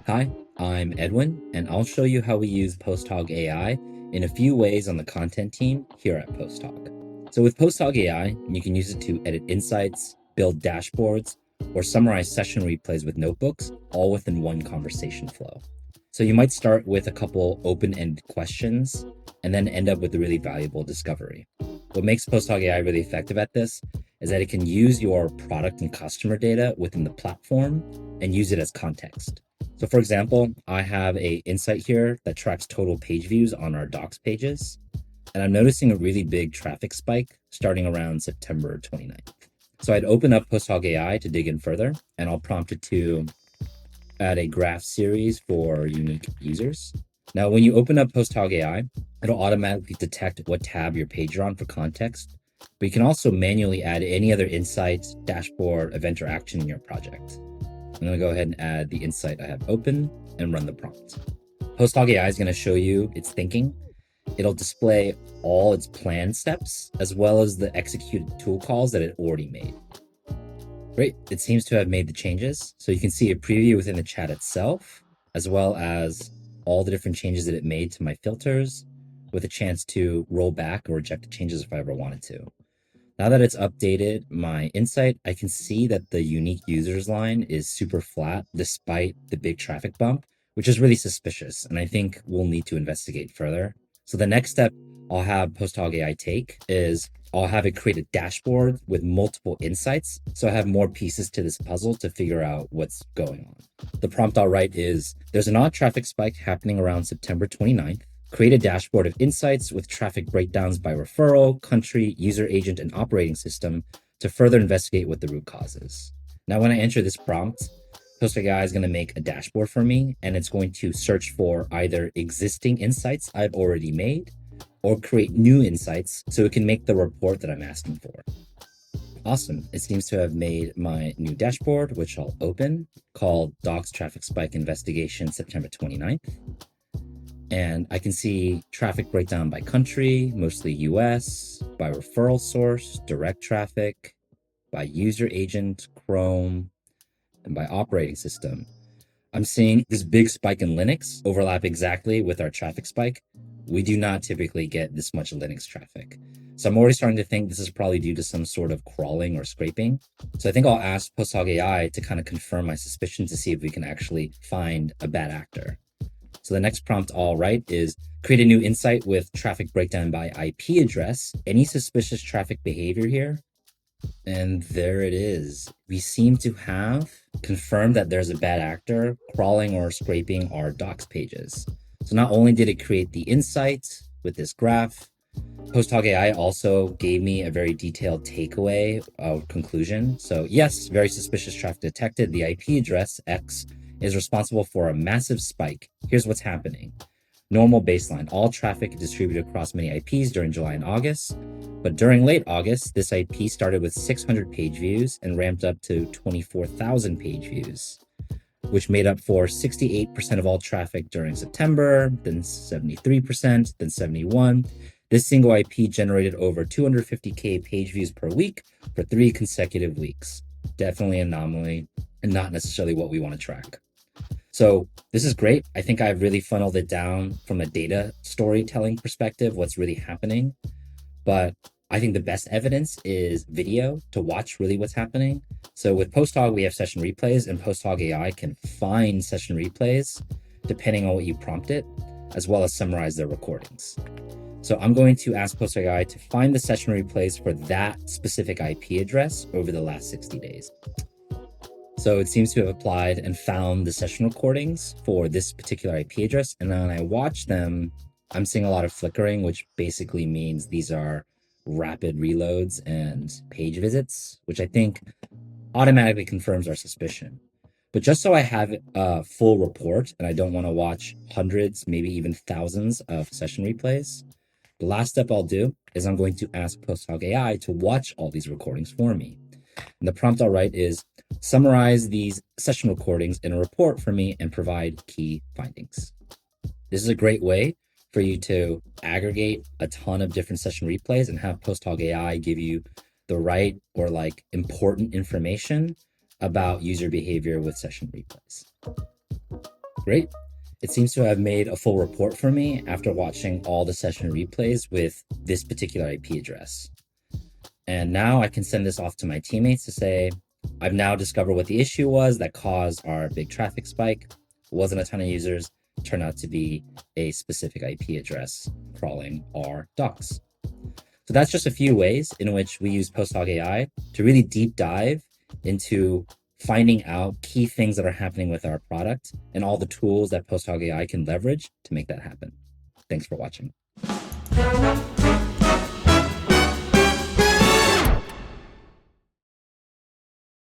Hi, I'm Edwin, and I'll show you how we use PostHog AI in a few ways on the content team here at PostHog. So with PostHog AI, you can use it to edit insights, build dashboards, or summarize session replays with notebooks, all within one conversation flow. So you might start with a couple open-ended questions and then end up with a really valuable discovery. What makes PostHog AI really effective at this is that it can use your product and customer data within the platform and use it as context. So for example, I have a insight here that tracks total page views on our docs pages, and I'm noticing a really big traffic spike starting around September 29th. So I'd open up PostHog AI to dig in further, and I'll prompt it to add a graph series for unique users. Now, when you open up PostHog AI, it'll automatically detect what tab your page are on for context, but you can also manually add any other insight, dashboard, event, or action in your project. I'm going to go ahead and add the insight I have open and run the prompt. PostHog AI is going to show you its thinking. It'll display all its planned steps, as well as the executed tool calls that it already made. Great, it seems to have made the changes. So you can see a preview within the chat itself, as well as all the different changes that it made to my filters, with a chance to roll back or reject the changes if I ever wanted to. Now that it's updated my insight, I can see that the unique users line is super flat despite the big traffic bump, which is really suspicious, and I think we'll need to investigate further. So the next step I'll have PostHog AI take is I'll have it create a dashboard with multiple insights, so I have more pieces to this puzzle to figure out what's going on. The prompt I'll write is, there's an odd traffic spike happening around September 29th. Create a dashboard of insights with traffic breakdowns by referral, country, user agent, and operating system to further investigate what the root cause is. Now, when I enter this prompt, PostHog AI is going to make a dashboard for me, and it's going to search for either existing insights I've already made or create new insights so it can make the report that I'm asking for. Awesome. It seems to have made my new dashboard, which I'll open, called Docs Traffic Spike Investigation September 29th. And I can see traffic breakdown by country, mostly US, by referral source, direct traffic, by user agent, Chrome, and by operating system. I'm seeing this big spike in Linux overlap exactly with our traffic spike. We do not typically get this much Linux traffic. So I'm already starting to think this is probably due to some sort of crawling or scraping. So I think I'll ask PostHog AI to kind of confirm my suspicion to see if we can actually find a bad actor. So the next prompt I'll write is create a new insight with traffic breakdown by IP address. Any suspicious traffic behavior here? And there it is. We seem to have confirmed that there's a bad actor crawling or scraping our docs pages. So not only did it create the insight with this graph, PostHog AI also gave me a very detailed takeaway conclusion. So yes, very suspicious traffic detected. The IP address X is responsible for a massive spike. Here's what's happening. Normal baseline, all traffic distributed across many IPs during July and August. But during late August, this IP started with 600 page views and ramped up to 24,000 page views, which made up for 68% of all traffic during September, then 73%, then 71%. This single IP generated over 250K page views per week for 3 consecutive weeks. Definitely an anomaly and not necessarily what we want to track. So this is great. I think I've really funneled it down from a data storytelling perspective, what's really happening. But I think the best evidence is video to watch really what's happening. So with PostHog, we have session replays, and PostHog AI can find session replays depending on what you prompt it, as well as summarize their recordings. So I'm going to ask PostHog AI to find the session replays for that specific IP address over the last 60 days. So it seems to have applied and found the session recordings for this particular IP address. And then when I watch them, I'm seeing a lot of flickering, which basically means these are rapid reloads and page visits, which I think automatically confirms our suspicion. But just so I have a full report and I don't want to watch hundreds, maybe even thousands of session replays, the last step I'll do is I'm going to ask PostHog AI to watch all these recordings for me. And the prompt I'll write is, summarize these session recordings in a report for me and provide key findings. This is a great way for you to aggregate a ton of different session replays and have PostHog AI give you the right or like important information about user behavior with session replays. Great. It seems to have made a full report for me after watching all the session replays with this particular IP address. And now I can send this off to my teammates to say, I've now discovered what the issue was that caused our big traffic spike. It wasn't a ton of users, it turned out to be a specific IP address crawling our docs. So that's just a few ways in which we use PostHog AI to really deep dive into finding out key things that are happening with our product and all the tools that PostHog AI can leverage to make that happen. Thanks for watching.